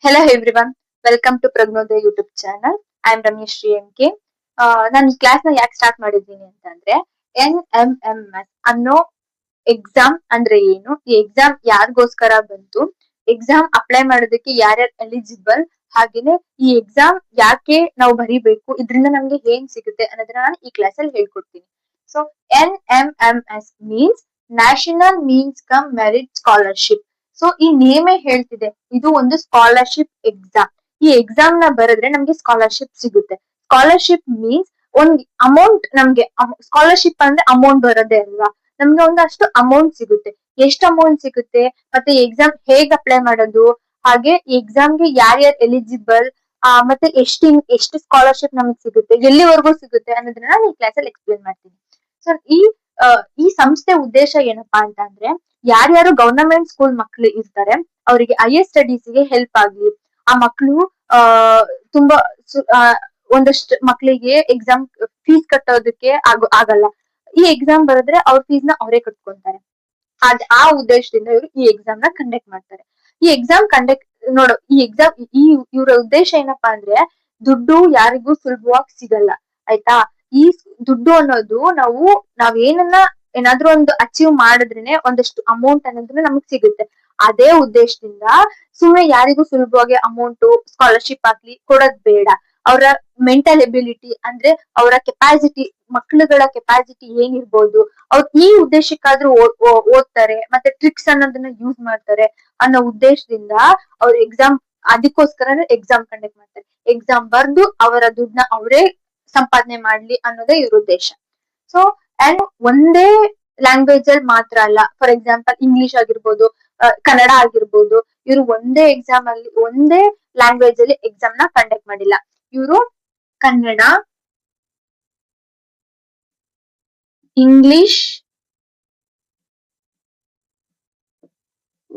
Hello everyone, welcome to Pragnodaya YouTube channel. I am Ramesh Shri M K. ನಾನು class ನ ಯಾಕೆ start ಮಾಡಿದ್ದೀನಿ ಅಂತಂದ್ರೆ NMMS ಅನ್ನೋ ಎಕ್ಸಾಮ್ ಅಂದ್ರೆ ಏನು, ಈ ಎಕ್ಸಾಮ್ ಯಾರಿಗೋಸ್ಕರ ಬಂತು, ಎಕ್ಸಾಮ್ ಅಪ್ಲೈ ಮಾಡೋದಕ್ಕೆ ಯಾರ್ಯಾರು ಎಲಿಜಿಬಲ್, ಹಾಗೇನೆ ಈ ಎಕ್ಸಾಮ್ ಯಾಕೆ ನಾವು ಬರೀಬೇಕು, ಇದರಿಂದ ನಮ್ಗೆ ಏನ್ ಸಿಗುತ್ತೆ ಅನ್ನೋದನ್ನ ನಾನು ಈ ಕ್ಲಾಸ್ ಅಲ್ಲಿ ಹೇಳ್ಕೊಡ್ತೀನಿ. So NMMS means national means come merit scholarship. So ಈ ನೇಮೇ ಹೇಳ್ತಿದೆ, ಇದು ಒಂದು ಸ್ಕಾಲರ್ಶಿಪ್ ಎಕ್ಸಾಮ್. ಈ ಎಕ್ಸಾಮ್ ನ ಬರೆದ್ರೆ ನಮ್ಗೆ ಸ್ಕಾಲರ್ಶಿಪ್ ಸಿಗುತ್ತೆ. ಸ್ಕಾಲರ್ಶಿಪ್ ಮೀನ್ಸ್ ಒಂದ್ ಅಮೌಂಟ್, ನಮ್ಗೆ ಸ್ಕಾಲರ್ಶಿಪ್ ಅಂದ್ರೆ ಅಮೌಂಟ್ ಬರೋದೇ ಅಲ್ವಾ, ನಮ್ಗೆ ಒಂದಷ್ಟು ಅಮೌಂಟ್ ಸಿಗುತ್ತೆ. ಎಷ್ಟು ಅಮೌಂಟ್ ಸಿಗುತ್ತೆ, ಮತ್ತೆ ಎಕ್ಸಾಮ್ ಹೇಗ್ ಅಪ್ಲೈ ಮಾಡೋದು, ಹಾಗೆ ಈ ಎಕ್ಸಾಮ್ಗೆ ಯಾರ್ಯಾರು ಎಲಿಜಿಬಲ್, ಮತ್ತೆ ಎಷ್ಟು ಸ್ಕಾಲರ್ಶಿಪ್ ನಮ್ಗೆ ಸಿಗುತ್ತೆ, ಎಲ್ಲಿವರೆಗೂ ಸಿಗುತ್ತೆ ಅನ್ನೋದನ್ನ ನಾನು ಈ ಕ್ಲಾಸ್ ಅಲ್ಲಿ ಎಕ್ಸ್ಪ್ಲೇನ್ ಮಾಡ್ತೀನಿ. ಸೊ ಈ ಸಂಸ್ಥೆ ಉದ್ದೇಶ ಏನಪ್ಪಾ ಅಂತ ಅಂದ್ರೆ, ಯಾರ್ಯಾರು ಗವರ್ನಮೆಂಟ್ ಸ್ಕೂಲ್ ಮಕ್ಳು ಇರ್ತಾರೆ ಅವರಿಗೆ ಹೈಯರ್ ಸ್ಟಡೀಸ್ ಗೆ ಹೆಲ್ಪ್ ಆಗ್ಲಿ. ಆ ಮಕ್ಳು ಆ ತುಂಬಾ ಒಂದಷ್ಟು ಮಕ್ಳಿಗೆ ಎಕ್ಸಾಮ್ ಫೀಸ್ ಕಟ್ಟೋದಕ್ಕೆ ಆಗಲ್ಲ. ಈ ಎಕ್ಸಾಮ್ ಬರೆದ್ರೆ ಅವ್ರ ಫೀಸ್ ನ ಅವರೇ ಕಟ್ಕೊಂತಾರೆ. ಆ ಉದ್ದೇಶದಿಂದ ಇವರು ಈ ಎಕ್ಸಾಮ್ ನ ಕಂಡಕ್ಟ್ ಮಾಡ್ತಾರೆ. ಈ ಎಕ್ಸಾಮ್ ಇವರ ಉದ್ದೇಶ ಏನಪ್ಪಾ ಅಂದ್ರೆ, ದುಡ್ಡು ಯಾರಿಗೂ ಸುಲಭವಾಗಿ ಸಿಗಲ್ಲ, ಆಯ್ತಾ. ಈ ದುಡ್ಡು ಅನ್ನೋದು ಏನಾದ್ರೂ ಒಂದು ಅಚೀವ್ ಮಾಡಿದ್ರೇನೆ ಒಂದಷ್ಟು ಅಮೌಂಟ್ ಅನ್ನೋದು ನಮಗ್ ಸಿಗುತ್ತೆ. ಅದೇ ಉದ್ದೇಶದಿಂದ ಸುಮ್ನೆ ಯಾರಿಗೂ ಸುಲಭವಾಗಿ ಅಮೌಂಟ್ ಸ್ಕಾಲರ್ಶಿಪ್ ಆಗ್ಲಿ ಕೊಡೋದ್ ಬೇಡ. ಅವರ ಮೆಂಟಲ್ ಎಬಿಲಿಟಿ ಅಂದ್ರೆ ಅವರ ಕೆಪಾಸಿಟಿ, ಮಕ್ಳುಗಳ ಕೆಪಾಸಿಟಿ ಏನಿರ್ಬೋದು, ಅವ್ರು ಈ ಉದ್ದೇಶಕ್ಕಾದ್ರೂ ಓದ್ತಾರೆ, ಮತ್ತೆ ಟ್ರಿಕ್ಸ್ ಅನ್ನೋದನ್ನ ಯೂಸ್ ಮಾಡ್ತಾರೆ ಅನ್ನೋ ಉದ್ದೇಶದಿಂದ ಅವ್ರ ಅದಕ್ಕೋಸ್ಕರ ಎಕ್ಸಾಮ್ ಕಂಡಕ್ಟ್ ಮಾಡ್ತಾರೆ. ಎಕ್ಸಾಮ್ ಬರ್ದು ಅವರ ದುಡ್ಡನ್ನ ಅವರೇ ಸಂಪಾದನೆ ಮಾಡ್ಲಿ ಅನ್ನೋದೇ ಇವ್ರ ಉದ್ದೇಶ. ಸೊ ಅಂಡ್ ಒಂದೇ ಲ್ಯಾಂಗ್ವೇಜ್ ಅಲ್ಲಿ ಮಾತ್ರ ಅಲ್ಲ, ಫಾರ್ ಎಕ್ಸಾಂಪಲ್ ಇಂಗ್ಲಿಷ್ ಆಗಿರ್ಬೋದು, ಕನ್ನಡ ಆಗಿರ್ಬೋದು, ಇವರು ಒಂದೇ ಲ್ಯಾಂಗ್ವೇಜ್ ಅಲ್ಲಿ ಎಕ್ಸಾಮ್ ನ ಕಂಡಕ್ಟ್ ಮಾಡಿಲ್ಲ. ಇವರು ಕನ್ನಡ, ಇಂಗ್ಲಿಷ್,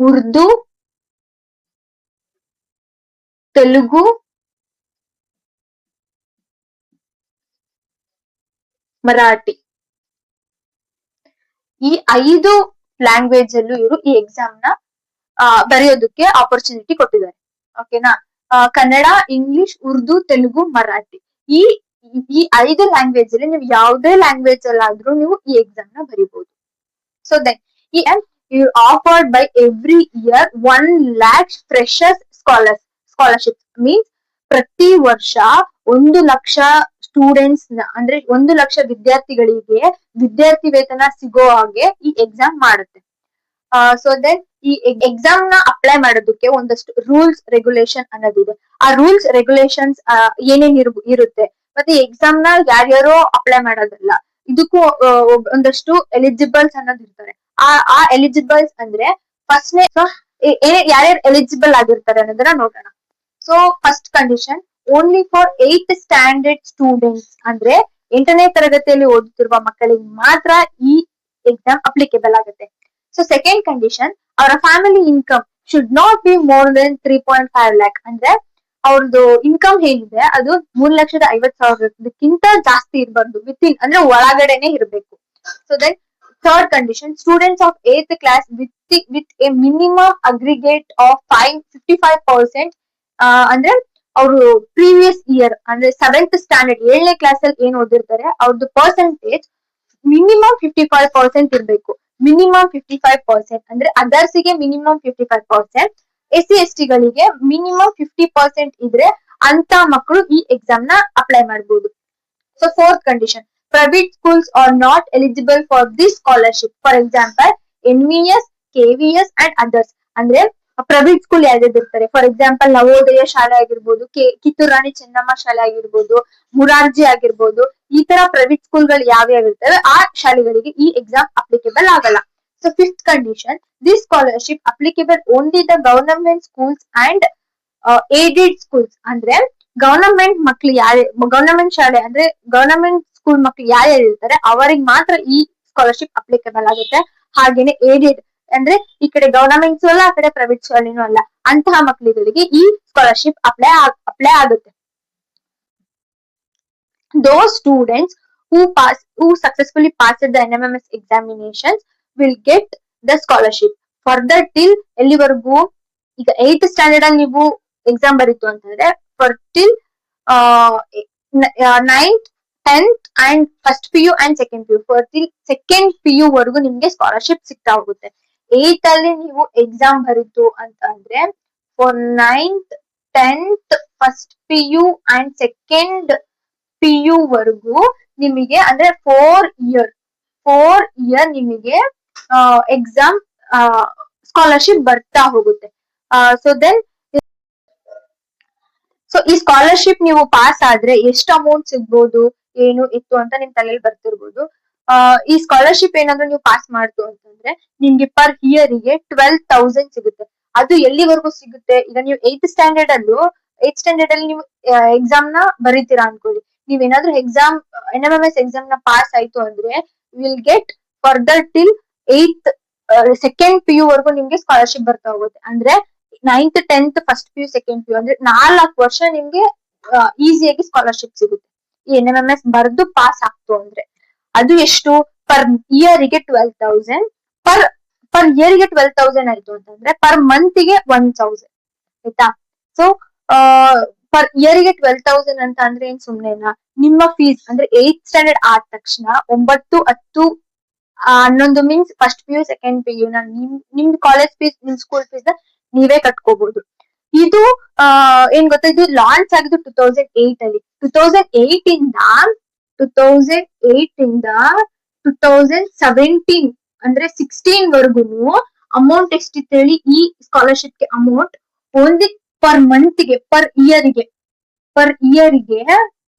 ಉರ್ದು, ತೆಲುಗು, ಮರಾಠಿ, ಈ 5 ಲ್ಯಾಂಗ್ವೇಜ್ ಅಲ್ಲೂ ಇವರು ಈ ಎಕ್ಸಾಮ್ ನ ಬರೆಯೋದಕ್ಕೆ ಆಪರ್ಚುನಿಟಿ ಕೊಟ್ಟಿದ್ದಾರೆ. ಓಕೆನಾ. ಕನ್ನಡ, ಇಂಗ್ಲಿಷ್, ಉರ್ದು, ತೆಲುಗು, ಮರಾಠಿ, ಈ ಈ 5 ಲ್ಯಾಂಗ್ವೇಜ್ ಅಲ್ಲಿ ನೀವು ಯಾವುದೇ ಲ್ಯಾಂಗ್ವೇಜ್ ಅಲ್ಲಾದ್ರೂ ನೀವು ಈ ಎಕ್ಸಾಮ್ ನ ಬರೀಬಹುದು. ಸೊ ದೆನ್ ಈ offered by every year 1,00,000 freshers scholarship means ಪ್ರತಿ ವರ್ಷ 1,00,000 ಸ್ಟೂಡೆಂಟ್ಸ್ ಅಂದ್ರೆ 1,00,000 ವಿದ್ಯಾರ್ಥಿಗಳಿಗೆ ವಿದ್ಯಾರ್ಥಿ ವೇತನ ಸಿಗೋ ಹಾಗೆ ಈ ಎಕ್ಸಾಮ್ ಮಾಡುತ್ತೆ. ಸೊ ದೆನ್ ಈ ಎಕ್ಸಾಮ್ ನ ಅಪ್ಲೈ ಮಾಡೋದಕ್ಕೆ ಒಂದಷ್ಟು ರೂಲ್ಸ್ ರೆಗ್ಯುಲೇಷನ್ ಅನ್ನೋದಿದೆ. ಆ ರೂಲ್ಸ್ ರೆಗ್ಯುಲೇಷನ್ಸ್ ಏನೇನ್ ಇರುತ್ತೆ, ಮತ್ತೆ ಎಕ್ಸಾಮ್ ನ ಯಾರ್ಯಾರೋ ಅಪ್ಲೈ ಮಾಡೋದಲ್ಲ, ಇದಕ್ಕೂ ಒಂದಷ್ಟು ಎಲಿಜಿಬಲ್ಸ್ ಅನ್ನೋದು ಇರ್ತಾರೆ. ಆ ಎಲಿಜಿಬಲ್ಸ್ ಅಂದ್ರೆ ಫಸ್ಟ್ನೇ ಯಾರ್ಯಾರು ಎಲಿಜಿಬಲ್ ಆಗಿರ್ತಾರೆ ಅನ್ನೋದನ್ನ ನೋಡೋಣ. So first condition, only for 8th standard students ಅಂದ್ರೆ 8ನೇ ತರಗತಿಯಲ್ಲಿ ಓದುತ್ತಿರುವ ಮಕ್ಕಳಿಗೆ ಮಾತ್ರ ಈ ಎಕ್ಸಾಮ್ ಅಪ್ಲಿಕೇಬಲ್ ಆಗುತ್ತೆ. ಸೊ ಸೆಕೆಂಡ್ ಕಂಡೀಷನ್, ಅವರ family income should not be more than 3.5 lakh ಅಂದ್ರೆ ಅವ್ರದ್ದು ಇನ್ಕಮ್ ಏನಿದೆ ಅದು 3,50,000ಕ್ಕಿಂತ ಜಾಸ್ತಿ ಇರಬಾರ್ದು, ವಿತಿನ್ ಅಂದ್ರೆ ಒಳಗಡೆನೆ ಇರಬೇಕು. So then third condition, students of 8th class with a minimum aggregate of 55% ಅಂದ್ರೆ ಅವರು ಪ್ರೀವಿಯಸ್ ಇಯರ್ ಅಂದ್ರೆ 7th ಸ್ಟ್ಯಾಂಡರ್ಡ್ 7ನೇ ಕ್ಲಾಸ್ ಅಲ್ಲಿ ಏನ್ ಓದಿರ್ತಾರೆ ಅವ್ರದ್ದು ಪರ್ಸೆಂಟೇಜ್ ಮಿನಿಮಮ್ 55% ಇರಬೇಕು. ಮಿನಿಮಮ್ 55% ಅಂದ್ರೆ ಅದರ್ಸ್ ಗೆ ಮಿನಿಮಮ್ 55%, SC/ST ಗಳಿಗೆ ಮಿನಿಮಮ್ 50% ಇದ್ರೆ ಅಂತ ಮಕ್ಕಳು ಈ ಎಕ್ಸಾಮ್ ನ ಅಪ್ಲೈ ಮಾಡಬಹುದು. So fourth condition, private schools R not eligible for this scholarship. For example NVS, KVS and others ಅಂದ್ರೆ ಪ್ರೈವೇಟ್ ಸ್ಕೂಲ್ ಯಾವ್ಯಾವ್ದು ಇರ್ತಾರೆ, ಫಾರ್ ಎಕ್ಸಾಂಪಲ್ ನವೋದಯ ಶಾಲೆ ಆಗಿರ್ಬೋದು, ಕಿತ್ತೂರು ರಾಣಿ ಚೆನ್ನಮ್ಮ ಶಾಲೆ ಆಗಿರ್ಬೋದು, ಮುರಾರ್ಜಿ ಆಗಿರ್ಬೋದು, ಈ ತರ ಪ್ರೈವೇಟ್ ಸ್ಕೂಲ್ಗಳು ಯಾವ್ಯಾವ ಇರ್ತವೆ ಆ ಶಾಲೆಗಳಿಗೆ ಈ ಎಕ್ಸಾಮ್ ಅಪ್ಲಿಕೇಬಲ್ ಆಗಲ್ಲ. So fifth condition, this scholarship applicable only the government schools and aided schools ಅಂದ್ರೆ ಗವರ್ನಮೆಂಟ್ ಶಾಲೆ ಅಂದ್ರೆ ಗವರ್ನಮೆಂಟ್ ಸ್ಕೂಲ್ ಮಕ್ಳು ಯಾರ್ಯಾರು ಇರ್ತಾರೆ ಅವರಿಗೆ ಮಾತ್ರ ಈ ಸ್ಕಾಲರ್ಶಿಪ್ ಅಪ್ಲಿಕೇಬಲ್ ಆಗುತ್ತೆ. ಹಾಗೇನೆ ಏಡೆಡ್ ಅಂದ್ರೆ ಈ ಕಡೆ ಗವರ್ನಮೆಂಟ್ಸ್ ಅಲ್ಲ, ಆ ಕಡೆ ಪ್ರೈವೇಟ್ ಶಾಲೆನೂ ಅಲ್ಲ, ಅಂತಹ ಮಕ್ಕಳುಗಳಿಗೆ ಈ ಸ್ಕಾಲರ್ಶಿಪ್ ಅಪ್ಲೈ ಆಗುತ್ತೆ. Those students who successfully passed the NMMS examinations will get the scholarship. Further till ಎಲ್ಲಿವರೆಗೂ, ಈಗ 8th ಸ್ಟ್ಯಾಂಡರ್ಡ್ ಅಲ್ಲಿ ನೀವು ಎಕ್ಸಾಮ್ ಬರೀತು ಅಂತಂದ್ರೆ for till 9th 10th and first PU and second PU for till second PU ವರೆಗೂ ನಿಮ್ಗೆ scholarship ಸಿಗ್ತಾ ಹೋಗುತ್ತೆ. 8th ಅಲ್ಲಿ ನೀವು ಎಕ್ಸಾಮ್ ಬರೀತು ಅಂತ ಅಂದ್ರೆ for 9th 10th first PU and second PU ವರೆಗೂ ನಿಮಗೆ ಅಂದ್ರೆ 4 ಇಯರ್ ನಿಮಗೆ ಎಕ್ಸಾಮ್ ಸ್ಕಾಲರ್ಶಿಪ್ ಬರ್ತಾ ಹೋಗುತ್ತೆ. ಸೊ ಈ ಸ್ಕಾಲರ್ಶಿಪ್ ನೀವು ಪಾಸ್ ಆದ್ರೆ ಎಷ್ಟು ಅಮೌಂಟ್ ಸಿಗ್ಬೋದು ಏನು ಇತ್ತು ಅಂತ ನಿಮ್ ತಲೆಯಲ್ಲಿ ಬರ್ತಿರ್ಬೋದು. ಈ ಸ್ಕಾಲರ್ಶಿಪ್ ಏನಾದ್ರು ನೀವು ಪಾಸ್ ಮಾಡ್ತು ಅಂತಂದ್ರೆ ನಿಮ್ಗೆ ಪರ್ ಇಯರ್ ಗೆ 12,000 ಸಿಗುತ್ತೆ. ಅದು ಎಲ್ಲಿವರೆಗೂ ಸಿಗುತ್ತೆ, ಈಗ ನೀವು 8th ಸ್ಟ್ಯಾಂಡರ್ಡ್ ಅಲ್ಲಿ ನೀವು ಎಕ್ಸಾಮ್ ನ ಬರೀತೀರಾ ಅನ್ಕೊಳ್ಳಿ. ನೀವೇನಾದ್ರೂ ಎಕ್ಸಾಮ್ NMMS ಎಕ್ಸಾಮ್ ನ ಪಾಸ್ ಆಯ್ತು ಅಂದ್ರೆ will get further till 8th second PU ವರೆಗೂ ನಿಮ್ಗೆ ಸ್ಕಾಲರ್ಶಿಪ್ ಬರ್ತಾ ಹೋಗುತ್ತೆ. ಅಂದ್ರೆ 9th 10th first PU second PU ಅಂದ್ರೆ 4 ವರ್ಷ ನಿಮ್ಗೆ ಈಸಿಯಾಗಿ ಸ್ಕಾಲರ್ಶಿಪ್ ಸಿಗುತ್ತೆ ಈ NMMS ಬರ್ದು ಪಾಸ್ ಆಗ್ತು ಅಂದ್ರೆ. ಅದು ಎಷ್ಟು ಪರ್ ಇಯರ್ ಗೆ 12,000 ಪರ್ ಇಯರ್ ಗೆ 12,000 ಆಯ್ತು ಅಂತಂದ್ರೆ ಪರ್ ಮಂತ್ ಗೆ 1,000 ಆಯ್ತಾ. ಸೊ ಪರ್ ಇಯರ್ ಗೆ 12,000 ಅಂತ ಅಂದ್ರೆ ಏನ್ ಸುಮ್ನೆನಾ? ನಿಮ್ಮ ಫೀಸ್ ಅಂದ್ರೆ 8th ಸ್ಟ್ಯಾಂಡರ್ಡ್ ಆದ ತಕ್ಷಣ 9, 10, 11 means first PU second PU ನ ನಿಮ್ದು ಕಾಲೇಜ್ ಫೀಸ್ ನಿಮ್ ಸ್ಕೂಲ್ ಫೀಸ್ ನ ನೀವೇ ಕಟ್ಕೋಬಹುದು. ಇದು ಏನ್ ಗೊತ್ತಾ, ಇದು ಲಾಂಚ್ ಆಗಿದ್ದು 2008 ಅಲ್ಲಿ. 2008 ಇಂದ 2017 ಅಂದ್ರೆ 16 ವರ್ಗುನು ಅಮೌಂಟ್ ಎಷ್ಟಿತ್ತು ಹೇಳಿ ಈ ಸ್ಕಾಲರ್ಶಿಪ್ ಗೆ ಅಮೌಂಟ್? ಓನ್ಲಿ ಪರ್ ಮಂತ್ ಗೆ ಪರ್ ಇಯರ್ ಗೆ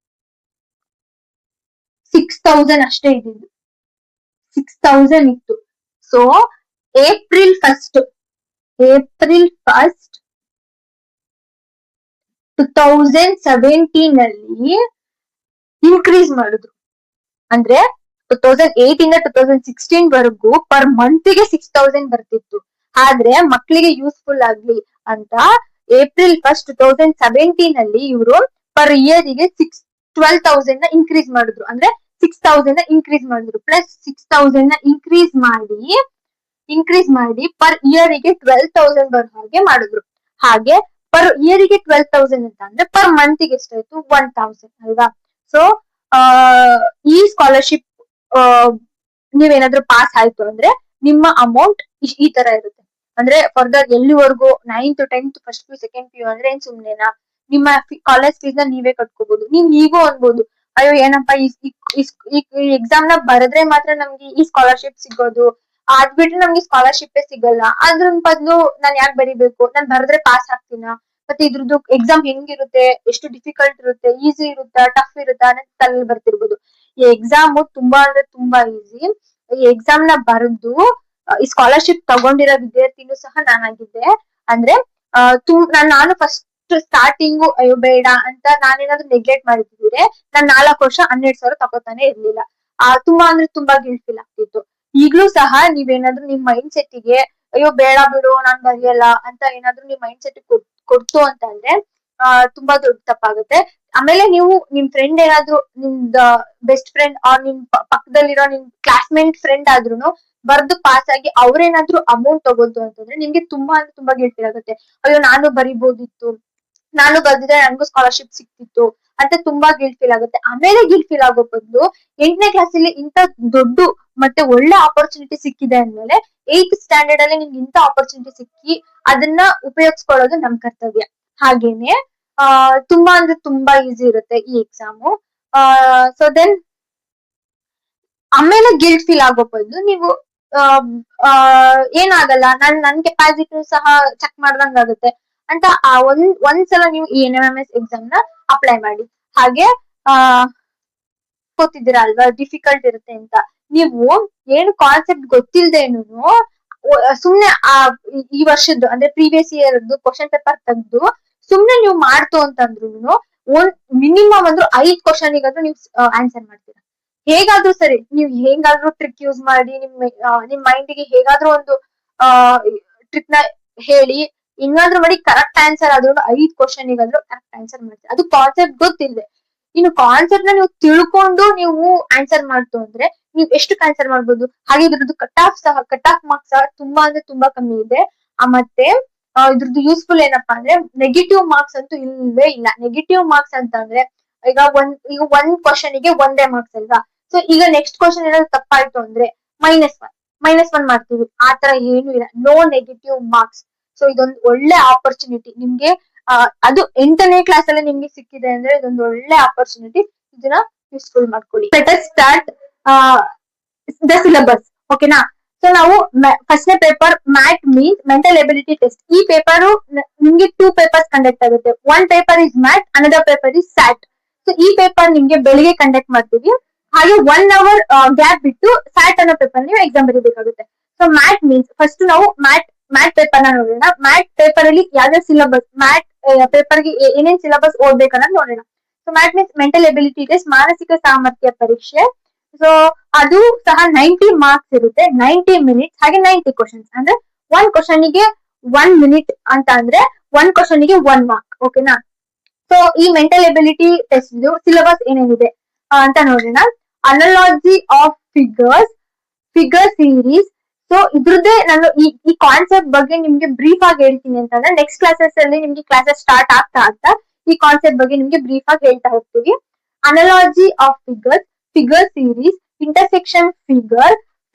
6,000 ಅಷ್ಟೇ ಇದ್ದಿದ್ದು. 6,000 ಇತ್ತು. ಸೊ ಏಪ್ರಿಲ್ ಫಸ್ಟ್ 2017 ಅಲ್ಲಿ ಇನ್ಕ್ರೀಸ್ ಮಾಡಿದ್ರು. ಅಂದ್ರೆ 2008 ಇಂದ 2016 ವರೆಗೂ ಪರ್ ಮಂತ್ ಗೆ 6,000 ಬರ್ತಿತ್ತು. ಆದ್ರೆ ಮಕ್ಕಳಿಗೆ ಯೂಸ್ಫುಲ್ ಆಗ್ಲಿ ಅಂತ ಏಪ್ರಿಲ್ ಫಸ್ಟ್ 2017 ಅಲ್ಲಿ ಇವರು ಪರ್ ಇಯರ್ ಗೆ 12,000 ನ ಇನ್ಕ್ರೀಸ್ ಮಾಡಿದ್ರು. ಅಂದ್ರೆ 6,000 ನ ಇನ್ಕ್ರೀಸ್ ಮಾಡಿದ್ರು. ಪ್ಲಸ್ 6,000 ನ ಇನ್ಕ್ರೀಸ್ ಮಾಡಿ ಪರ್ ಇಯರ್ ಗೆ 12,000 ಬರೋ ಹಾಗೆ ಮಾಡಿದ್ರು. ಹಾಗೆ ಪರ್ ಇಯರ್ ಗೆ 12,000 ಅಂತ ಅಂದ್ರೆ ಪರ್ ಮಂತ್ ಗೆ ಎಷ್ಟಾಯ್ತು? 1,000 ಅಲ್ವಾ. ಸೊ ಈ ಸ್ಕಾಲರ್ಶಿಪ್ ನೀವೇನಾದ್ರೂ ಪಾಸ್ ಆಯ್ತು ಅಂದ್ರೆ ನಿಮ್ಮ ಅಮೌಂಟ್ ಈ ತರ ಇರುತ್ತೆ. ಅಂದ್ರೆ ಫರ್ದರ್ ಎಲ್ಲಿವರೆಗೂ 9th 10th first PU second PU ಅಂದ್ರೆ ಏನ್ ಸುಮ್ನೆನಾ? ನಿಮ್ಮ ಕಾಲೇಜ್ ಫೀಸ್ ನ ನೀವೇ ಕಟ್ಕೋಬಹುದು. ನೀವ್ ಹೀಗೂ ಅನ್ಬೋದು, ಅಯ್ಯೋ ಏನಪ್ಪಾ ಈ ಎಕ್ಸಾಮ್ ನ ಬರೆದ್ರೆ ಮಾತ್ರ ನಮ್ಗೆ ಈ ಸ್ಕಾಲರ್ಶಿಪ್ ಸಿಗೋದು, ಅದ್ಬಿಟ್ರೆ ನಮ್ಗೆ ಸ್ಕಾಲರ್ಶಿಪ್ ಸಿಗಲ್ಲ. ಅದ್ರ ಬದಲು ನಾನ್ ಯಾಕೆ ಬರಿಬೇಕು, ನಾನ್ ಬರೆದ್ರೆ ಪಾಸ್ ಆಗ್ತೀನ? ಮತ್ತೆ ಇದ್ರದ್ದು ಎಕ್ಸಾಮ್ ಹೆಂಗಿರುತ್ತೆ, ಎಷ್ಟು ಡಿಫಿಕಲ್ಟ್ ಇರುತ್ತೆ, ಈಸಿ ಇರುತ್ತಾ, ಟಫ್ ಇರುತ್ತಾ ಅನ್ನೋದು ತಲೆಯಲ್ಲಿ ಬರ್ತಿರ್ಬೋದು. ಈ ಎಕ್ಸಾಮ್ ತುಂಬಾ ಅಂದ್ರೆ ತುಂಬಾ ಈಸಿ. ಈ ಎಕ್ಸಾಮ್ ನ ಬರೆದು ಈ ಸ್ಕಾಲರ್ಶಿಪ್ ತಗೊಂಡಿರೋ ವಿದ್ಯಾರ್ಥಿನೂ ಸಹ ನಾನಾಗಿದ್ದೆ. ಅಂದ್ರೆ ನಾನು ಫಸ್ಟ್ ಸ್ಟಾರ್ಟಿಂಗು ಅಯ್ಯೋ ಬೇಡ ಅಂತ ನಾನೇನಾದ್ರೂ ನೆಗ್ಲೆಕ್ಟ್ ಮಾಡಿದ್ರೆ ನಾನ್ 4 ವರ್ಷ 12,000 ತಗೋತಾನೆ ಇರ್ಲಿಲ್ಲ. ತುಂಬಾ ಅಂದ್ರೆ ತುಂಬಾ ಗಿಲ್ಟ್ ಫೀಲ್ ಆಗ್ತಿತ್ತು. ಈಗ್ಲೂ ಸಹ ನೀವೇನಾದ್ರೂ ನಿಮ್ ಮೈಂಡ್ ಸೆಟ್ ಗೆ ಅಯ್ಯೋ ಬೇಡ ಬಿಡು ನಾನ್ ಬರೆಯಲ್ಲ ಅಂತ ಏನಾದ್ರೂ ನಿಮ್ ಮೈಂಡ್ ಸೆಟ್ ಕೊಡ್ತು ಅಂತ ಅಂದ್ರೆ ತುಂಬಾ ದೊಡ್ಡ ತಪ್ಪಾಗುತ್ತೆ. ಆಮೇಲೆ ನೀವು ನಿಮ್ ಫ್ರೆಂಡ್ ಏನಾದ್ರು ನಿಮ್ದ ಬೆಸ್ಟ್ ಫ್ರೆಂಡ್ ನಿಮ್ ಪಕ್ಕದಲ್ಲಿರೋ ನಿಮ್ ಕ್ಲಾಸ್ಮೇಟ್ ಫ್ರೆಂಡ್ ಆದ್ರೂನು ಬರ್ದು ಪಾಸ್ ಆಗಿ ಅವ್ರೇನಾದ್ರೂ ಅಮೌಂಟ್ ತಗೋದು ಅಂತಂದ್ರೆ ನಿಮ್ಗೆ ತುಂಬಾ ಅಂದ್ರೆ ತುಂಬಾ ಗಿಲ್ಟ್ ಫೀಲ್ ಆಗುತ್ತೆ. ಅಯ್ಯೋ ನಾನು ಬರಿಬೋದಿತ್ತು, ನಾನು ಬರ್ದಿದ್ರೆ ನನ್ಗೂ ಸ್ಕಾಲರ್ಶಿಪ್ ಸಿಕ್ತಿತ್ತು ಅಂತ ತುಂಬಾ ಗಿಲ್ಟ್ ಫೀಲ್ ಆಗುತ್ತೆ. ಆಮೇಲೆ ಗಿಲ್ಟ್ ಫೀಲ್ ಆಗೋ ಬದಲು 8ನೇ ಕ್ಲಾಸ್ ಅಲ್ಲಿ ಇಂತ ದೊಡ್ಡ ಮತ್ತೆ ಒಳ್ಳೆ ಆಪರ್ಚುನಿಟಿ ಸಿಕ್ಕಿದೆ ಅಂದ್ಮೇಲೆ 8th ಸ್ಟ್ಯಾಂಡರ್ಡ್ ಅಲ್ಲಿ ನಿಮ್ಗೆ ಇಂತ ಆಪರ್ಚುನಿಟಿ ಸಿಕ್ಕಿ ಅದನ್ನ ಉಪಯೋಗಿಸ್ಕೊಳ್ಳೋದು ನಮ್ ಕರ್ತವ್ಯ. ಹಾಗೇನೆ ತುಂಬಾ ಅಂದ್ರೆ ತುಂಬಾ ಈಸಿ ಇರುತ್ತೆ ಈ ಎಕ್ಸಾಮು. ಸೊ ದೆನ್ ಆಮೇಲೆ ಗಿಲ್ಟ್ ಫೀಲ್ ಆಗೋ ಬದಲು ನೀವು ಏನಾಗಲ್ಲ, ನನ್ ಕೆಪಾಸಿಟಿ ಸಹ ಚೆಕ್ ಮಾಡ್ದಂಗ್ ಆಗುತ್ತೆ ಅಂತ ಒಂದ್ಸಲ ನೀವು ಈ NMMS ಎಕ್ಸಾಮ್ ನ ಅಪ್ಲೈ ಮಾಡಿ. ಹಾಗೆ ಗೊತ್ತಿದ್ದೀರಾ ಅಲ್ವಾ ಡಿಫಿಕಲ್ಟ್ ಇರುತ್ತೆ ಅಂತ. ನೀವು ಏನು ಕಾನ್ಸೆಪ್ಟ್ ಗೊತ್ತಿಲ್ದೇನು ಸುಮ್ನೆ ಈ ವರ್ಷದ್ದು ಅಂದ್ರೆ ಪ್ರೀವಿಯಸ್ ಇಯರ್ ಕ್ವಶನ್ ಪೇಪರ್ ತೆಗ್ದು ಸುಮ್ನೆ ನೀವು ಮಾಡ್ತು ಅಂತಂದ್ರು ಮಿನಿಮಮ್ ಅಂದ್ರೂ 5 ಕ್ವಶನ್ ಗಾದ್ರೂ ನೀವು ಆನ್ಸರ್ ಮಾಡ್ತೀರಾ. ಹೇಗಾದ್ರೂ ಸರಿ, ನೀವ್ ಹೇಗಾದ್ರೂ ಟ್ರಿಕ್ ಯೂಸ್ ಮಾಡಿ ನಿಮ್ ಮೈಂಡ್ ಗೆ ಹೇಗಾದ್ರೂ ಒಂದು ಟ್ರಿಕ್ ನ ಹೇಳಿ ಹಿಂಗಾದ್ರೂ ಮಾಡಿ ಕರೆಕ್ಟ್ ಆನ್ಸರ್ ಆದ್ರೂ 5 ಕ್ವಶನ್ ಗಾದ್ರೂ ಕರೆಕ್ಟ್ ಆನ್ಸರ್ ಮಾಡ್ತೀರಾ. ಅದು ಕಾನ್ಸೆಪ್ಟ್ ಗೊತ್ತಿಲ್ಲದೆ. ಇನ್ನು ಕಾನ್ಸೆಪ್ಟ್ ನ ನೀವು ತಿಳ್ಕೊಂಡು ನೀವು ಆನ್ಸರ್ ಮಾಡ್ತು ಅಂದ್ರೆ ನೀವು ಎಷ್ಟಕ್ಕೆ ಆನ್ಸರ್ ಮಾಡ್ಬೋದು. ಹಾಗೆ ಇದ್ರದ್ದು ಕಟ್ ಆಫ್ ಮಾರ್ಕ್ಸ್ ಸಹ ತುಂಬಾ ಅಂದ್ರೆ ತುಂಬಾ ಕಮ್ಮಿ ಇದೆ. ಮತ್ತೆ ಇದ್ರದ್ದು ಯೂಸ್ಫುಲ್ ಏನಪ್ಪಾ ಅಂದ್ರೆ ನೆಗೆಟಿವ್ ಮಾರ್ಕ್ಸ್ ಅಂತೂ ಇಲ್ವೇ ಇಲ್ಲ. ನೆಗೆಟಿವ್ ಮಾರ್ಕ್ಸ್ ಅಂತ ಅಂದ್ರೆ ಈಗ ಒಂದ್ ಕ್ವಶನ್ ಗೆ ಒಂದೇ ಮಾರ್ಕ್ಸ್ ಅಲ್ವಾ. ಸೊ ಈಗ ನೆಕ್ಸ್ಟ್ ಕ್ವಶನ್ ಏನಾದ್ರು ತಪ್ಪಾಯ್ತು ಅಂದ್ರೆ -1 ಮಾಡ್ತೀವಿ. ಆತರ ಏನು ಇಲ್ಲ, ನೋ ನೆಗೆಟಿವ್ ಮಾರ್ಕ್ಸ್. ಸೊ ಇದೊಂದು ಒಳ್ಳೆ ಆಪರ್ಚುನಿಟಿ ನಿಮ್ಗೆ. ಅದು 8ನೇ ಕ್ಲಾಸ್ ಅಲ್ಲಿ ನಿಮ್ಗೆ ಸಿಕ್ಕಿದೆ ಅಂದ್ರೆ ಇದೊಂದು ಒಳ್ಳೆ ಆಪರ್ಚುನಿಟಿ. ಇದನ್ನ ಯೂಸ್ಫುಲ್ ಮಾಡ್ಕೊಳ್ಳಿ. Let us start the syllabus. ಓಕೆನಾ. ಸೊ ನಾವು ಫಸ್ಟ್ನೇ paper MAT means mental ability test. ಈ ಪೇಪರ್ ನಿಮ್ಗೆ 2 ಪೇಪರ್ಸ್ ಕಂಡಕ್ಟ್ ಆಗುತ್ತೆ. One paper is MAT, another paper is SAT. So ಈ ಪೇಪರ್ ನಿಮ್ಗೆ ಬೆಳಿಗ್ಗೆ ಕಂಡಕ್ಟ್ ಮಾಡ್ತೀವಿ. ಹಾಗೆ 1 hour ಗ್ಯಾಪ್ ಬಿಟ್ಟು ಸ್ಯಾಟ್ ಅನ್ನೋ ಪೇಪರ್ ನೀವು ಎಕ್ಸಾಮ್ ಬರೀಬೇಕಾಗುತ್ತೆ. ಸೊ ಮ್ಯಾಟ್ ಮೀನ್ಸ್ ಫಸ್ಟ್ ನಾವು ಮ್ಯಾಟ್ ಪೇಪರ್ ನ ನೋಡೋಣ. ಮ್ಯಾಟ್ ಪೇಪರ್ ಅಲ್ಲಿ ಯಾವ್ಯಾವ ಸಿಲೆಬಸ್, ಮ್ಯಾಟ್ ಪೇಪರ್ ಗೆ ಏನೇನ್ ಸಿಲೆಬಸ್ ಓದ್ಬೇಕನ್ನೋದು ನೋಡೋಣ. So MAT means mental ability test, ಮಾನಸಿಕ ಸಾಮರ್ಥ್ಯ ಪರೀಕ್ಷೆ. ಸೊ ಅದು ಸಹ 90 ಮಾರ್ಕ್ಸ್ ಇರುತ್ತೆ, 90 ಮಿನಿಟ್ಸ್, ಹಾಗೆ 90 ಕ್ವಶನ್ಸ್. ಅಂದ್ರೆ 1 ಕ್ವಶನ್ ಗೆ 1 ಮಿನಿಟ್ ಅಂತ ಅಂದ್ರೆ 1 ಕ್ವಶನ್ ಗೆ 1 ಮಾರ್ಕ್. ಓಕೆನಾ. ಸೊ ಈ ಮೆಂಟಲ್ ಎಬಿಲಿಟಿ ಟೆಸ್ಟ್ ಸಿಲೆಬಸ್ ಏನೇನಿದೆ ಅಂತ ನೋಡೋಣ. Analogy of figure series. So ಇದ್ರದ್ದೇ ನಾನು ಈ ಕಾನ್ಸೆಪ್ಟ್ ಬಗ್ಗೆ ನಿಮ್ಗೆ ಬ್ರೀಫ್ ಆಗಿ ಹೇಳ್ತೀನಿ ಅಂತಂದ್ರೆ ನೆಕ್ಸ್ಟ್ ಕ್ಲಾಸಸ್ ಅಲ್ಲಿ ನಿಮ್ಗೆ ಕ್ಲಾಸಸ್ ಸ್ಟಾರ್ಟ್ ಆಗ್ತಾ ಈ ಕಾನ್ಸೆಪ್ಟ್ ಬಗ್ಗೆ ನಿಮ್ಗೆ ಬ್ರೀಫ್ ಆಗಿ ಹೇಳ್ತಾ ಹೋಗ್ತೀವಿ. Analogy of figure series, intersection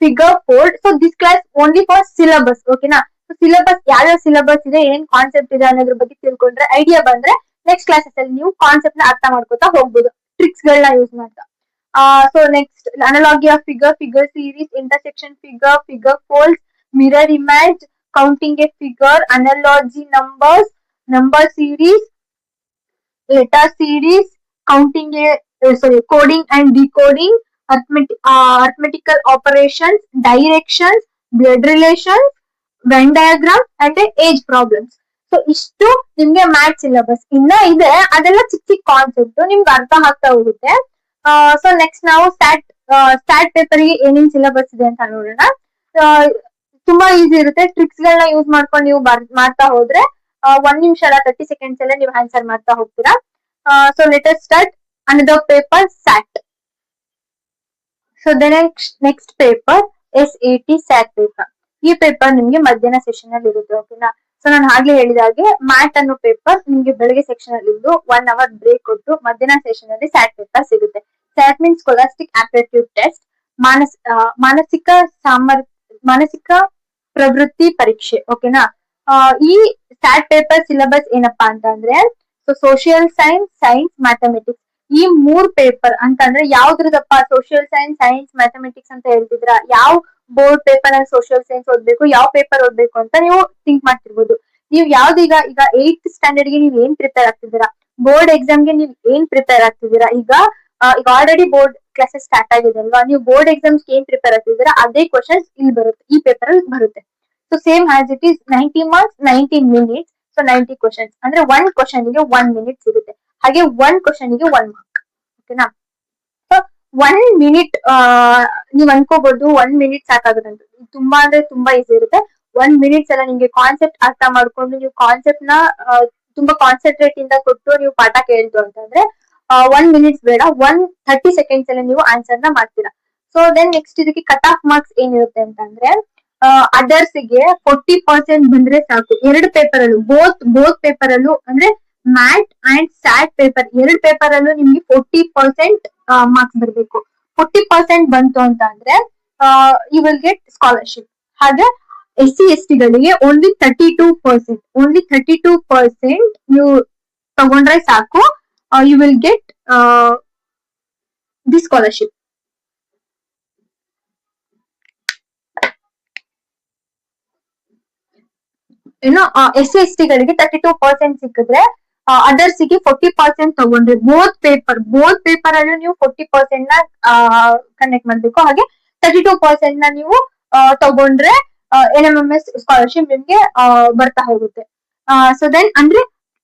figure fold. So this class only for syllabus. ಓಕೆನಾ. ಸಿಲೆಬಸ್ ಯಾವ್ಯಾವ ಸಿಲೆಬಸ್ ಇದೆ, ಏನ್ ಕಾನ್ಸೆಪ್ಟ್ ಇದೆ ಅನ್ನೋದ್ರ ಬಗ್ಗೆ ತಿಳ್ಕೊಂಡ್ರೆ, ಐಡಿಯಾ ಬಂದ್ರೆ ನೆಕ್ಸ್ಟ್ ಕ್ಲಾಸಸ್ ಅಲ್ಲಿ ನೀವು ಕಾನ್ಸೆಪ್ಟ್ ನ ಅರ್ಥ ಮಾಡ್ಕೊತಾ ಹೋಗ್ಬೋದು, ಟ್ರಿಕ್ಸ್ ಗಳನ್ನ ಯೂಸ್ ಮಾಡ್ತಾ. So next analogy of figure series, intersection figure fold, mirror image, counting A figure, analogy number series, letter series, coding and decoding, arithmetical operations, directions, blood relations, Venn diagram and age problems. So ಇಷ್ಟು ನಿಮ್ಗೆ math syllabus. ಇನ್ನ ಇದೆ, ಅದೆಲ್ಲ ಚಿಕ್ಕ concept ನಿಮ್ಗೆ ಅರ್ಥ ಆಗ್ತಾ ಹೋಗುತ್ತೆ. ಸೊ ನೆಕ್ಸ್ಟ್ ನಾವು ಸ್ಟಾಟ್ ಪೇಪರ್ ಗೆ ಏನೇನ್ ಸಿಲೆಬಸ್ ಇದೆ ಅಂತ ನೋಡೋಣ. ತುಂಬಾ ಈಸಿ ಇರುತ್ತೆ. ಟ್ರಿಕ್ಸ್ ಗಳನ್ನ ಯೂಸ್ ಮಾಡ್ಕೊಂಡು ನೀವು ಮಾಡ್ತಾ ಹೋದ್ರೆ 1 ನಿಮಿಷ ಅಲ್ಲ 30 ಸೆಕೆಂಡ್ಸ್ ಅಲ್ಲೇ ನೀವು ಆನ್ಸರ್ ಮಾಡ್ತಾ ಹೋಗ್ತೀರಾ. So let us start another paper, SAT. So the next paper SAT SAT paper. ಈ ಪೇಪರ್ ನಿಮ್ಗೆ ಮಧ್ಯಾಹ್ನ ಸೆಷನ್ ಅಲ್ಲಿ ಇರುತ್ತೆ. ಓಕೆನಾ. ಸೊ ನಾನು ಆಗ್ಲೇ ಹೇಳಿದ ಹಾಗೆ ಮ್ಯಾಟ್ ಅನ್ನೋ ಪೇಪರ್ ನಿಮ್ಗೆ ಬೆಳಗ್ಗೆ ಸೆಕ್ಷನ್ ಅಲ್ಲಿ ಇದ್ದು 1 hour ಬ್ರೇಕ್ ಕೊಟ್ಟು ಮಧ್ಯಾಹ್ನ ಸೆಷನ್ ಅಲ್ಲಿ ಸ್ಯಾಟ್ ಪೇಪರ್ ಸಿಗುತ್ತೆ. Sat means scholastic aptitude test, ಮಾನಸಿಕ ಪ್ರವೃತ್ತಿ ಪರೀಕ್ಷೆ. ಓಕೆನಾ. ಈ ಸ್ಯಾಟ್ ಪೇಪರ್ ಸಿಲೆಬಸ್ ಏನಪ್ಪಾ ಅಂತಂದ್ರೆ ಸೋಷಿಯಲ್ ಸೈನ್ಸ್, ಮ್ಯಾಥಮೆಟಿಕ್ಸ್. ಈ 3 ಪೇಪರ್ ಅಂತಂದ್ರೆ ಯಾವ್ದ್ರದಪ್ಪ, ಸೋಷಿಯಲ್ ಸೈನ್ಸ್, ಮ್ಯಾಥಮೆಟಿಕ್ಸ್ ಅಂತ ಹೇಳ್ತಿದ್ರ. ಯಾವ ಬೋರ್ಡ್ ಪೇಪರ್ ಅಲ್ಲಿ ಸೋಷಿಯಲ್ ಸೈನ್ಸ್ ಓದ್ಬೇಕು, ಯಾವ ಪೇಪರ್ ಓದ್ಬೇಕು ಅಂತ ನೀವು ಥಿಂಕ್ ಮಾಡ್ತಿರ್ಬೋದು. ನೀವು ಯಾವ್ದೀಗ 8th ಸ್ಟ್ಯಾಂಡರ್ಡ್ ಗೆ ನೀವ್ ಏನ್ ಪ್ರಿಪೇರ್ ಆಗ್ತಿದ್ದೀರಾ, ಬೋರ್ಡ್ ಎಕ್ಸಾಮ್ ಗೆ ನೀವ್ ಏನ್ ಪ್ರಿಪೇರ್ ಆಗ್ತಿದ್ದೀರಾ, ಈಗ ಆಲ್ರೆಡಿ ಬೋರ್ಡ್ ಕ್ಲಾಸಸ್ ಸ್ಟಾರ್ಟ್ ಆಗಿದೆ ಅಲ್ವಾ, ನೀವು ಬೋರ್ಡ್ ಎಕ್ಸಾಮ್ಸ್ ಏನ್ ಪ್ರಿಪೇರ್ ಆಗ್ತಿದ್ದೀರಾ ಅದೇ ಕ್ವಶನ್ಸ್ ಇಲ್ಲಿ ಬರುತ್ತೆ, ಈ ಪೇಪರ್ ಅಲ್ಲಿ ಬರುತ್ತೆ. So same as it is 90 marks 90 minutes. So 90 questions ಅಂದ್ರೆ 1 ಕ್ವಶನ್ ಗೆ 1 ಮಿನಿಟ್ ಸಿಗುತ್ತೆ, ಹಾಗೆ 1 ಕ್ವಶನ್ ಗೆ 1 ಮಾರ್ಕ್. ಓಕೆನಾ. ಸೊ 1 ಮಿನಿಟ್ ನೀವ್ ಅನ್ಕೋಬಹುದು 1 ಮಿನಿಟ್ ಸಾಕಾಗುತ್ತೆ. ತುಂಬಾ ಅಂದ್ರೆ ತುಂಬಾ ಈಸಿ ಇರುತ್ತೆ. 1 ಮಿನಿಟ್ಸ್ ಎಲ್ಲ ನಿಮ್ಗೆ ಕಾನ್ಸೆಪ್ಟ್ ಅರ್ಥ ಮಾಡ್ಕೊಂಡು ನೀವು ಕಾನ್ಸೆಪ್ಟ್ ನ ತುಂಬಾ ಕಾನ್ಸಂಟ್ರೇಟ್ ಇಂದ ಕೊಟ್ಟು ನೀವು ಪಾಠ ಕೇಳ್ತು ಅಂತಂದ್ರೆ 1 ಮಿನಿಟ್ಸ್ ಬೇಡ, 30 ಸೆಕೆಂಡ್ಸ್ ಅಲ್ಲಿ ನೀವು ಆನ್ಸರ್ ನ ಮಾಡ್ತೀರಾ. ಸೊ ದೆನ್ ನೆಕ್ಸ್ಟ್ ಇದಕ್ಕೆ ಕಟ್ ಆಫ್ ಮಾರ್ಕ್ಸ್ ಏನಿರುತ್ತೆ ಅಂತಂದ್ರೆ ಅದರ್ಸ್ ಗೆ 40% ಬಂದ್ರೆ ಸಾಕು. 2 ಪೇಪರ್ ಅಲ್ಲೂ ಬೋತ್ ಪೇಪರ್ ಅಲ್ಲೂ ಅಂದ್ರೆ mat and sat paper 2 paper ಅಲ್ಲೂ ನಿಮ್ಗೆ 40% ಮಾರ್ಕ್ಸ್ ಬರಬೇಕು. 40% ಬಂತು ಅಂತ ಅಂದ್ರೆ ಯು ವಿಲ್ ಗೆಟ್ ಸ್ಕಾಲರ್ಶಿಪ್. ಹಾಗೆ SC/ST ಗಳಿಗೆ ಓನ್ಲಿ 32% ನೀವು ತಗೊಂಡ್ರೆ ಸಾಕು, you will get the scholarship. ಏನು SC/ST ಗಳಿಗೆ 32% ಸಿಕ್ಕಿದ್ರೆ ಅದರ್ಸ್ ಗೆ 40% ತಗೊಂಡ್ರೆ ಬೋತ್ ಪೇಪರ್ ಅಲ್ಲೂ ನೀವು 40% ನ ಕಂಡಕ್ಟ್ ಮಾಡ್ಬೇಕು. ಹಾಗೆ 32% ನ ನೀವು ತಗೊಂಡ್ರೆ NMMS ಸ್ಕಾಲರ್ಶಿಪ್ ನಿಮ್ಗೆ ಬರ್ತಾ ಹೋಗುತ್ತೆ. ಸೊ ದೆನ್ ಅಂದ್ರೆ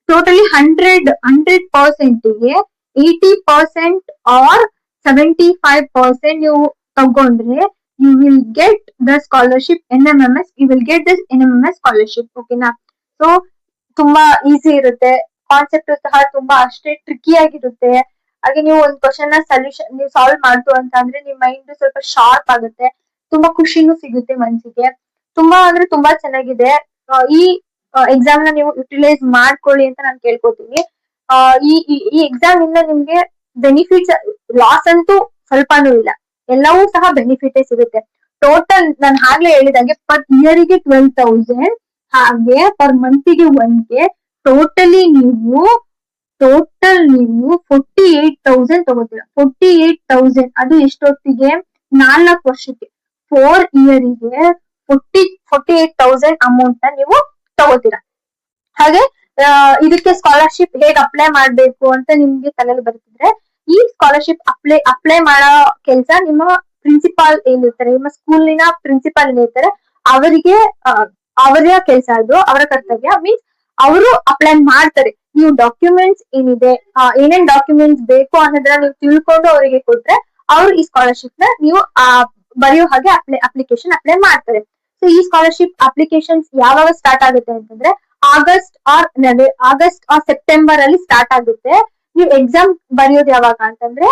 ಟೋಟಲಿ 100% ಗೆ 80% ಆರ್ 75% ನೀವು ತಗೊಂಡ್ರೆ you will get the scholarship NMMS. You will get this NMMS scholarship. ಓಕೆನಾ. ಸೊ ತುಂಬಾ ಈಸಿ ಇರುತ್ತೆ. ಕಾನ್ಸೆಪ್ಟ್ ಸಹ ತುಂಬಾ ಅಷ್ಟೇ ಟ್ರಿಕಿ ಆಗಿರುತ್ತೆ. ಹಾಗೆ ನೀವು ಒಂದು ಕ್ವಶನ್ ನ ಸೊಲ್ಯೂಷನ್ ನೀವು ಸಾಲ್ವ್ ಮಾಡ್ತು ಅಂತ ಅಂದ್ರೆ ನಿಮ್ ಮೈಂಡ್ ಸ್ವಲ್ಪ ಶಾರ್ಪ್ ಆಗುತ್ತೆ, ತುಂಬಾ ಖುಷಿನೂ ಸಿಗುತ್ತೆ ಮನ್ಸಿಗೆ. ತುಂಬಾ ಅಂದ್ರೆ ತುಂಬಾ ಚೆನ್ನಾಗಿದೆ. ಈ ಎಕ್ಸಾಮ್ ನ ನೀವು ಯುಟಿಲೈಸ್ ಮಾಡ್ಕೊಳ್ಳಿ ಅಂತ ನಾನು ಕೇಳ್ಕೊತೀನಿ. ಈ ಎಕ್ಸಾಮ್ ಇಂದ ನಿಮ್ಗೆ ಬೆನಿಫಿಟ್ಸ್, ಲಾಸ್ ಅಂತೂ ಸ್ವಲ್ಪನೂ ಇಲ್ಲ, ಎಲ್ಲವೂ ಸಹ ಬೆನಿಫಿಟ್ ಸಿಗುತ್ತೆ. ಟೋಟಲ್ ನಾನು ಆಗ್ಲೇ ಹೇಳಿದಂಗೆ ಪರ್ ಇಯರಿಗೆ 12,000, ಹಾಗೆ ಪರ್ ಮಂತಿಗೆ 1K, ಟೋಟಲಿ ನೀವು ಟೋಟಲ್ ನೀವು 48,000 ತಗೋತೀರಾ. 48,000 ಅದು ಎಷ್ಟೊತ್ತಿಗೆ? 4 ವರ್ಷಕ್ಕೆ, 4 ಇಯರಿಗೆ 48,000 ಅಮೌಂಟ್ ನ ನೀವು ತಗೋತೀರಾ. ಹಾಗೆ ಇದಕ್ಕೆ ಸ್ಕಾಲರ್ಶಿಪ್ ಹೇಗೆ ಅಪ್ಲೈ ಮಾಡ್ಬೇಕು ಅಂತ ನಿಮ್ಗೆ ತಲೆಯಲ್ಲಿ ಬರ್ತಿದ್ರೆ, ಈ ಸ್ಕಾಲರ್ಶಿಪ್ ಅಪ್ಲೈ ಮಾಡೋ ಕೆಲಸ ನಿಮ್ಮ ಪ್ರಿನ್ಸಿಪಾಲ್ ಏನಿರ್ತಾರೆ, ನಿಮ್ಮ ಸ್ಕೂಲಿನ ಪ್ರಿನ್ಸಿಪಾಲ್ ಏನಿರ್ತಾರೆ ಅವರಿಗೆ ಅವರ ಕೆಲಸ, ಅದು ಅವರ ಕರ್ತವ್ಯ. ಮೀನ್ಸ್ ಅವರು ಅಪ್ಲೈ ಮಾಡ್ತಾರೆ. ನೀವು ಡಾಕ್ಯುಮೆಂಟ್ಸ್ ಏನಿದೆ, ಏನೇನ್ ಡಾಕ್ಯುಮೆಂಟ್ಸ್ ಬೇಕು ಅನ್ನೋದನ್ನ ನೀವು ತಿಳ್ಕೊಂಡು ಅವರಿಗೆ ಕೊಟ್ರೆ ಅವ್ರು ಈ ಸ್ಕಾಲರ್ಶಿಪ್ ನ ನೀವು ಬರೆಯೋ ಹಾಗೆ ಅಪ್ಲಿಕೇಶನ್ ಅಪ್ಲೈ ಮಾಡ್ತಾರೆ. ಸೊ ಈ ಸ್ಕಾಲರ್ಶಿಪ್ ಅಪ್ಲಿಕೇಶನ್ಸ್ ಯಾವಾಗ ಸ್ಟಾರ್ಟ್ ಆಗುತ್ತೆ ಅಂತಂದ್ರೆ ಆಗಸ್ಟ್ ಆರ್ ಸೆಪ್ಟೆಂಬರ್ ಅಲ್ಲಿ ಸ್ಟಾರ್ಟ್ ಆಗುತ್ತೆ. ನೀವು ಎಕ್ಸಾಮ್ ಬರೆಯೋದು ಯಾವಾಗ ಅಂತಂದ್ರೆ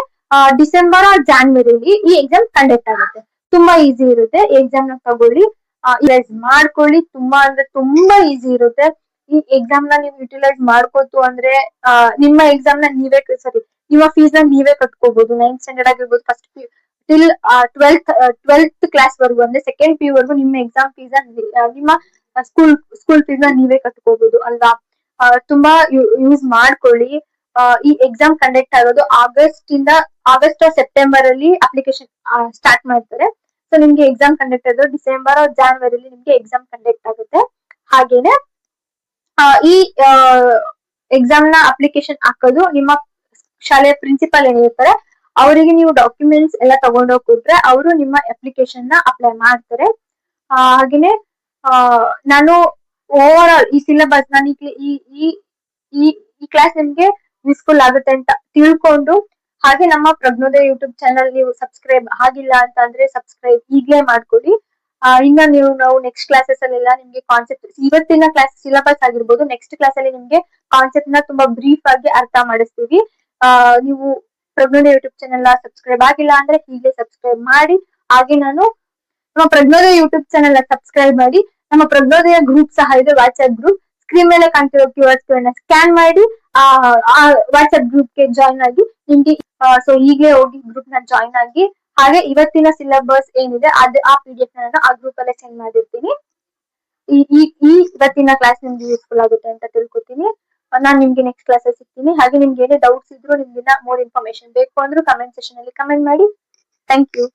ಡಿಸೆಂಬರ್ ಆರ್ ಜಾನ್ವರಿಲಿ ಈ ಎಕ್ಸಾಮ್ ಕಂಡಕ್ಟ್ ಆಗುತ್ತೆ. ತುಂಬಾ ಈಸಿ ಇರುತ್ತೆ. ಈ ಎಕ್ಸಾಮ್ ನ ತಗೊಳ್ಳಿ, ಯುಟಿಲೈಸ್ ಮಾಡ್ಕೊಳ್ಳಿ. ತುಂಬಾ ಅಂದ್ರೆ ತುಂಬಾ ಈಸಿ ಇರುತ್ತೆ. ಈ ಎಕ್ಸಾಮ್ ನ ನೀವು ಯುಟಿಲೈಸ್ ಮಾಡ್ಕೋತು ಅಂದ್ರೆ ನಿಮ್ಮ ಎಕ್ಸಾಮ್ ನ ನೀವೇ ನಿಮ್ಮ ಫೀಸ್ ನ ನೀವೇ ಕಟ್ಕೋಬಹುದು. 9th ಸ್ಟ್ಯಾಂಡರ್ಡ್ ಆಗಿರ್ಬೋದು, first P till 12th class ವರ್ಗು, ಅಂದ್ರೆ ಸೆಕೆಂಡ್ PU ವರ್ಗು ನಿಮ್ಮ ಎಕ್ಸಾಮ್ ಫೀಸ್ ನಿಮ್ಮ ಸ್ಕೂಲ್ ಫೀಸ್ ನ ನೀವೇ ಕಟ್ಕೋಬಹುದು ಅಲ್ವಾ. ತುಂಬಾ ಯೂಸ್ ಮಾಡ್ಕೊಳ್ಳಿ. ಈ ಎಕ್ಸಾಮ್ ಕಂಡಕ್ಟ್ ಆಗೋದು ಆಗಸ್ಟ್ ಸೆಪ್ಟೆಂಬರ್ ಅಲ್ಲಿ ಅಪ್ಲಿಕೇಶನ್ ಸ್ಟಾರ್ಟ್ ಮಾಡ್ತಾರೆ. ಸೊ ನಿಮ್ಗೆ ಎಕ್ಸಾಮ್ ಕಂಡಕ್ಟ್ ಆಗೋದು ಡಿಸೆಂಬರ್ ಜಾನ್ವರಿಲಿ ನಿಮ್ಗೆ ಎಕ್ಸಾಮ್ ಕಂಡಕ್ಟ್ ಆಗುತ್ತೆ. ಹಾಗೇನೆ ಈ ಎಕ್ಸಾಮ್ ನ ಅಪ್ಲಿಕೇಶನ್ ಹಾಕೋದು ನಿಮ್ಮ ಶಾಲೆಯ ಪ್ರಿನ್ಸಿಪಲ್ ಏನಿರ್ತಾರೆ ಅವರಿಗೆ ನೀವು ಡಾಕ್ಯುಮೆಂಟ್ಸ್ ಎಲ್ಲ ತಗೊಂಡೋಗಿ ಕೊಟ್ರೆ ಅವರು ನಿಮ್ಮ ಅಪ್ಲಿಕೇಶನ್ ನ ಅಪ್ಲೈ ಮಾಡ್ತಾರೆ. ಹಾಗೇನೆ ನಾನು ಓವರ್ ಆಲ್ ಈ ಸಿಲೆಬಸ್ ನಾನು ಈ ಕ್ಲಾಸ್ ನಿಮ್ಗೆ ಯೂಸ್ಫುಲ್ ಆಗುತ್ತೆ ಅಂತ ತಿಳ್ಕೊಂಡು, ಹಾಗೆ ನಮ್ಮ ಪ್ರಜ್ಞೋದಯ ಯೂಟ್ಯೂಬ್ ಚಾನಲ್ ನೀವು ಸಬ್ಸ್ಕ್ರೈಬ್ ಆಗಿಲ್ಲ ಅಂತ ಅಂದ್ರೆ ಸಬ್ಸ್ಕ್ರೈಬ್ ಈಗಲೇ ಮಾಡ್ಕೊಳ್ಳಿ. ಇನ್ನ ನಾವು ನೆಕ್ಸ್ಟ್ ಕ್ಲಾಸಸ್ ಅಲ್ಲೆಲ್ಲ ನಿಮ್ಗೆ ಕಾನ್ಸೆಪ್ಟ್, ಇವತ್ತಿನ ಕ್ಲಾಸ್ ಸಿಲೆಬಸ್ ಆಗಿರ್ಬೋದು, ನೆಕ್ಸ್ಟ್ ಕ್ಲಾಸ್ ಅಲ್ಲಿ ನಿಮ್ಗೆ ಕಾನ್ಸೆಪ್ಟ್ ನ ತುಂಬಾ ಬ್ರೀಫ್ ಆಗಿ ಅರ್ಥ ಮಾಡಿಸ್ತೀವಿ. ನೀವು ಪ್ರಜ್ಞೋದಯ ಯೂಟ್ಯೂಬ್ ಚಾನಲ್ ಸಬ್ಸ್ಕ್ರೈಬ್ ಆಗಿಲ್ಲ ಅಂದ್ರೆ ಹೀಗೆ ಸಬ್ಸ್ಕ್ರೈಬ್ ಮಾಡಿ. ಹಾಗೆ ನಮ್ಮ ಪ್ರಜ್ಞೋದಯ ಯೂಟ್ಯೂಬ್ ಚಾನಲ್ ಸಬ್ಸ್ಕ್ರೈಬ್ ಮಾಡಿ. ನಮ್ಮ ಪ್ರಜ್ಞೋದಯ ಗ್ರೂಪ್ ಸಹ ಇದೆ, ವಾಟ್ಸ್ಆಪ್ ಗ್ರೂಪ್. ಸ್ಕ್ರೀನ್ ಮೇಲೆ ಕಾಣ್ತಿರೋ ಕ್ಯೂಆರ್ ಕೋಡ್ ನ ಸ್ಕ್ಯಾನ್ ಮಾಡಿ ವಾಟ್ಸ್ಆಪ್ ಗ್ರೂಪ್ ಗೆ ಜಾಯ್ನ್ ಆಗಿ. ನಿಮ್ಗೆ ಸೊ ಈಗಲೇ ಹೋಗಿ ಗ್ರೂಪ್ ನ ಜಾಯ್ನ್ ಆಗಿ. ಹಾಗೆ ಇವತ್ತಿನ ಸಿಲೆಬಸ್ ಏನಿದೆ ಆ PDF ನಾನು ಆ ಗ್ರೂಪ್ ಅಲ್ಲೇ ಸೆಂಡ್ ಮಾಡಿರ್ತೀನಿ. ಇವತ್ತಿನ ಕ್ಲಾಸ್ ನಿಮ್ಗೆ ಯೂಸ್ಫುಲ್ ಆಗುತ್ತೆ ಅಂತ ತಿಳ್ಕೊತೀನಿ. ನಾನು ನಿಮ್ಗೆ ನೆಕ್ಸ್ಟ್ ಕ್ಲಾಸ್ ಸಿಗ್ತೀನಿ. ಹಾಗೆ ನಿಮ್ಗೆ ಏನೇ ಡೌಟ್ಸ್ ಇದ್ರು, ನಿಮ್ಗೆ ಮೋರ್ ಇನ್ಫಾರ್ಮೇಶನ್ ಬೇಕು ಅಂದ್ರೂ ಕಮೆಂಟ್ ಸೆಕ್ಷನ್ ಅಲ್ಲಿ ಕಮೆಂಟ್ ಮಾಡಿ. Thank you.